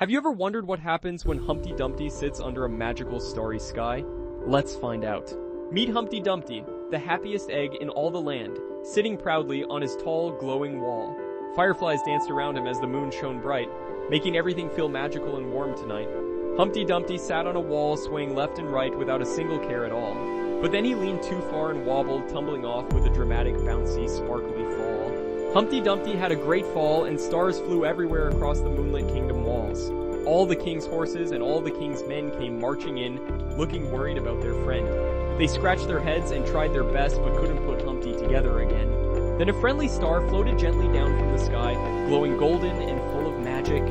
Have you ever wondered what happens when Humpty Dumpty sits under a magical starry sky? Let's find out. Meet Humpty Dumpty, the happiest egg in all the land, sitting proudly on his tall, glowing wall. Fireflies danced around him as the moon shone bright, making everything feel magical and warm tonight. Humpty Dumpty sat on a wall, swaying left and right without a single care at all. But then he leaned too far and wobbled, tumbling off with a dramatic, bouncy, sparkly fall. Humpty Dumpty had a great fall, and stars flew everywhere across the moonlit kingdom walls. All the king's horses and all the king's men came marching in, looking worried about their friend. They scratched their heads and tried their best, but couldn't put Humpty together again. Then a friendly star floated gently down from the sky, glowing golden and full of magic.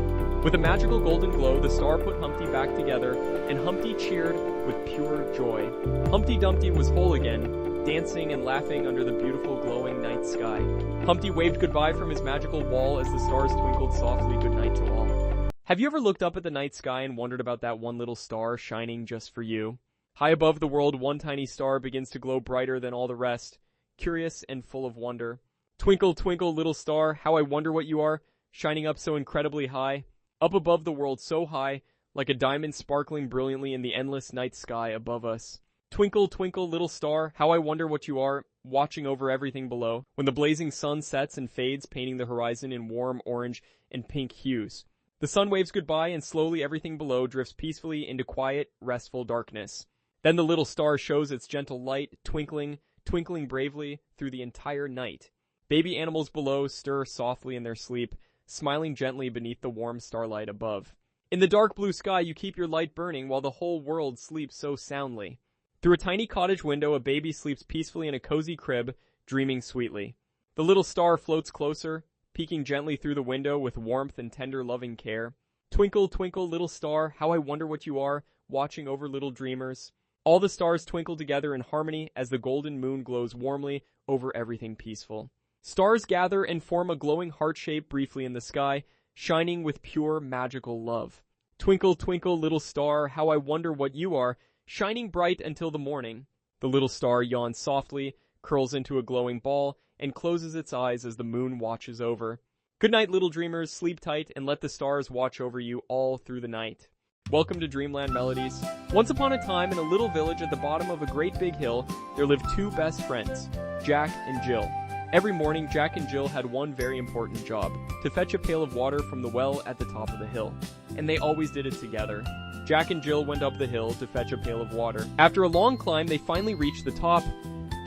With a magical golden glow, the star put Humpty back together, and Humpty cheered with pure joy. Humpty Dumpty was whole again, dancing and laughing under the beautiful glowing night sky. Humpty waved goodbye from his magical wall as the stars twinkled softly goodnight to all. Have you ever looked up at the night sky and wondered about that one little star shining just for you? High above the world, one tiny star begins to glow brighter than all the rest, curious and full of wonder. Twinkle, twinkle, little star, how I wonder what you are, shining up so incredibly high. Up above the world so high, like a diamond sparkling brilliantly in the endless night sky above us. Twinkle, twinkle, little star, how I wonder what you are, watching over everything below, when the blazing sun sets and fades, painting the horizon in warm orange and pink hues. The sun waves goodbye, and slowly everything below drifts peacefully into quiet, restful darkness. Then the little star shows its gentle light, twinkling, twinkling bravely through the entire night. Baby animals below stir softly in their sleep, smiling gently beneath the warm starlight above. In the dark blue sky, you keep your light burning while the whole world sleeps so soundly. Through a tiny cottage window, a baby sleeps peacefully in a cozy crib, dreaming sweetly. The little star floats closer, peeking gently through the window with warmth and tender loving care. Twinkle, twinkle, little star, how I wonder what you are, watching over little dreamers. All the stars twinkle together in harmony as the golden moon glows warmly over everything peaceful. Stars gather and form a glowing heart shape briefly in the sky, shining with pure magical love. Twinkle, twinkle, little star, how I wonder what you are, shining bright until the morning. The little star yawns softly, curls into a glowing ball, and closes its eyes as the moon watches over. Good night, little dreamers, sleep tight, and let the stars watch over you all through the night. Welcome to Dreamland Melodies. Once upon a time, in a little village at the bottom of a great big hill, there lived two best friends, Jack and Jill. Every morning, Jack and Jill had one very important job, to fetch a pail of water from the well at the top of the hill. And they always did it together. Jack and Jill went up the hill to fetch a pail of water. After a long climb, they finally reached the top.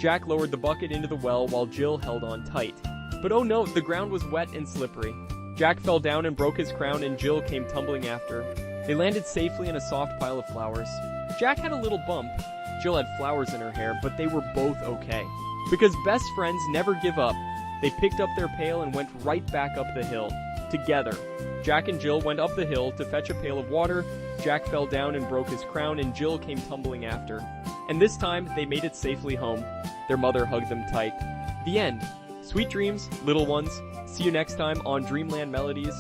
Jack lowered the bucket into the well while Jill held on tight. But oh no, the ground was wet and slippery. Jack fell down and broke his crown, and Jill came tumbling after. They landed safely in a soft pile of flowers. Jack had a little bump. Jill had flowers in her hair, but they were both okay. Because best friends never give up, they picked up their pail and went right back up the hill. Together. Jack and Jill went up the hill to fetch a pail of water. Jack fell down and broke his crown, and Jill came tumbling after. And this time, they made it safely home. Their mother hugged them tight. The end. Sweet dreams, little ones. See you next time on Dreamland Melodies.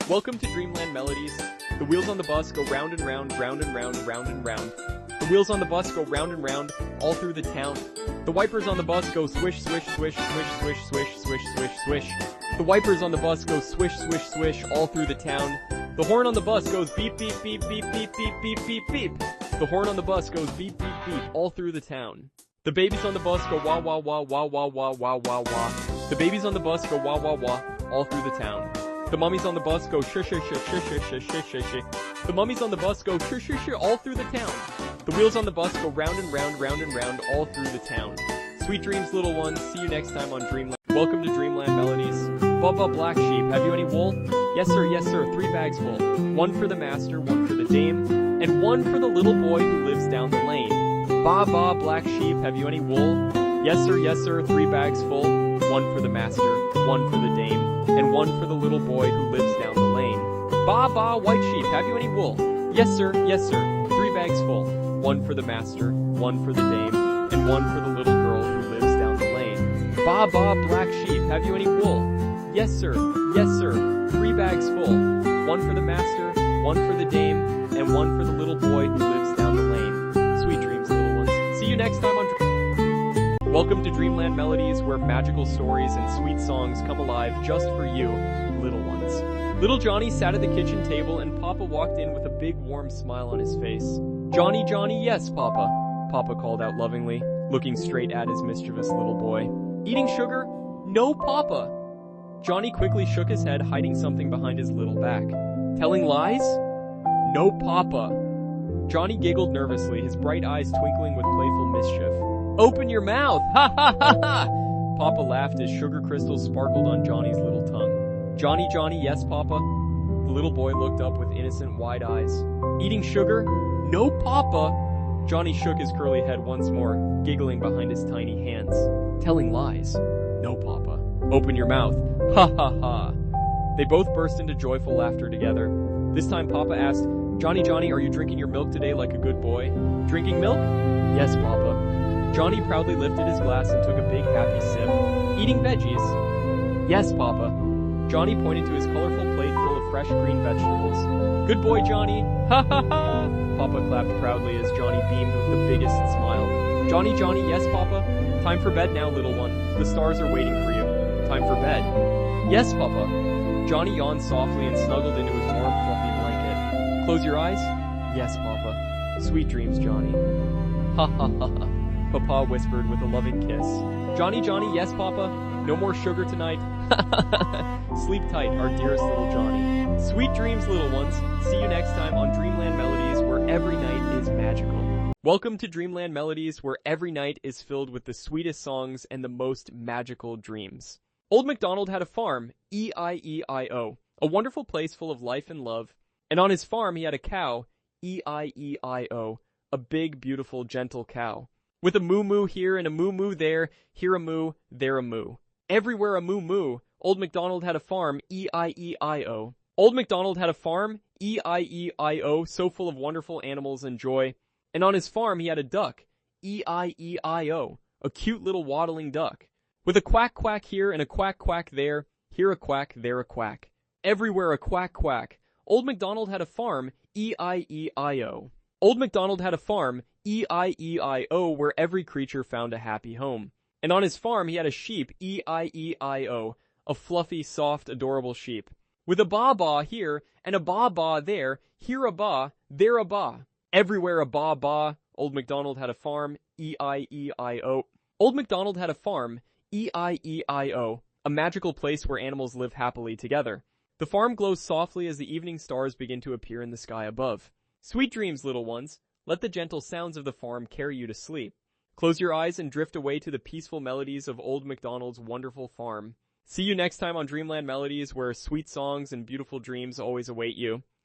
Welcome to Dreamland Melodies. The wheels on the bus go round and round, round and round, round and round. The wheels on the bus go round and round, all through the town. The wipers on the bus go swish, swish, swish, swish, swish, swish, swish, swish, swish. The wipers on the bus go swish, swish, swish, all through the town. The horn on the bus goes beep, beep, beep, beep, beep, beep, beep, beep, beep. The horn on the bus goes beep, beep, beep, all through the town. The babies on the bus go wah, wah, wah, wah, wah, wah, wah, wah, wah. The babies on the bus go wah, wah, wah, all through the town. The mummies on the bus go shush, shush, shush, shush, shush, shush, shush, shush. The mummies on the bus go shush, shush, shush, all through the town. The wheels on the bus go round and round, round and round, all through the town. Sweet dreams, little ones. See you next time on Dreamland. Welcome to Dreamland Melodies. Baa Baa Black Sheep, have you any wool? Yes sir, 3 bags full. 1 for the master, 1 for the dame, and 1 for the little boy who lives down the lane. Baa Baa Black Sheep, have you any wool? Yes sir, 3 bags full. 1 for the master, 1 for the dame, and 1 for the little boy who lives down the lane. Baa Baa White Sheep, have you any wool? Yes sir, 3 bags full. 1 for the master, 1 for the dame, and 1 for the little girl who lives down the lane. Baa Baa Black Sheep, have you any wool? Yes sir, 3 bags full. 1 for the master, 1 for the dame, and 1 for the little boy who lives down the lane. Sweet dreams, little ones. See you next time on Welcome to Dreamland Melodies, where magical stories and sweet songs come alive just for you, little ones. Little Johnny sat at the kitchen table and Papa walked in with a big warm smile on his face. "Johnny, Johnny, yes, Papa," Papa called out lovingly, looking straight at his mischievous little boy. "Eating sugar? No, Papa." Johnny quickly shook his head, hiding something behind his little back. "Telling lies? No, Papa." Johnny giggled nervously, his bright eyes twinkling with playful mischief. "Open your mouth! Ha ha ha ha!" Papa laughed as sugar crystals sparkled on Johnny's little tongue. "Johnny, Johnny, yes, Papa." The little boy looked up with innocent, wide eyes. "Eating sugar? No, Papa." Johnny shook his curly head once more, giggling behind his tiny hands. "Telling lies? No, Papa." "Open your mouth. Ha ha ha." They both burst into joyful laughter together. This time Papa asked, "Johnny, Johnny, are you drinking your milk today like a good boy?" "Drinking milk? Yes, Papa." Johnny proudly lifted his glass and took a big happy sip. "Eating veggies?" "Yes, Papa." Johnny pointed to his colorful plate full of fresh green vegetables. "Good boy, Johnny. Ha ha ha." Papa clapped proudly as Johnny beamed with the biggest smile. "Johnny, Johnny, yes, Papa." "Time for bed now, little one. The stars are waiting for you." "Time for bed." "Yes, Papa." Johnny yawned softly and snuggled into his warm, fluffy blanket. "Close your eyes?" "Yes, Papa." "Sweet dreams, Johnny." "Ha ha ha ha," Papa whispered with a loving kiss. "Johnny, Johnny, yes, Papa. No more sugar tonight." Sleep tight, our dearest little Johnny. Sweet dreams, little ones. See you next time on Dreamland Melodies, where every night is magical. Welcome to Dreamland Melodies, where every night is filled with the sweetest songs and the most magical dreams. Old MacDonald had a farm, E-I-E-I-O, a wonderful place full of life and love. And on his farm he had a cow, E-I-E-I-O, a big, beautiful, gentle cow. With a moo-moo here and a moo-moo there, here a moo, there a moo. Everywhere a moo-moo. Old MacDonald had a farm, E-I-E-I-O. Old MacDonald had a farm, E-I-E-I-O, so full of wonderful animals and joy. And on his farm he had a duck, E-I-E-I-O, a cute little waddling duck. With a quack-quack here and a quack-quack there, here a quack, there a quack. Everywhere a quack-quack. Old MacDonald had a farm, E-I-E-I-O. Old MacDonald had a farm, E-I-E-I-O, where every creature found a happy home. And on his farm he had a sheep, E-I-E-I-O, a fluffy, soft, adorable sheep. With a baa baa here and a baa baa there, here a baa, there a baa. Everywhere a baa baa. Old MacDonald had a farm, E-I-E-I-O. Old MacDonald had a farm, E-I-E-I-O, a magical place where animals live happily together. The farm glows softly as the evening stars begin to appear in the sky above. Sweet dreams, little ones. Let the gentle sounds of the farm carry you to sleep. Close your eyes and drift away to the peaceful melodies of Old MacDonald's wonderful farm. See you next time on Dreamland Melodies, where sweet songs and beautiful dreams always await you.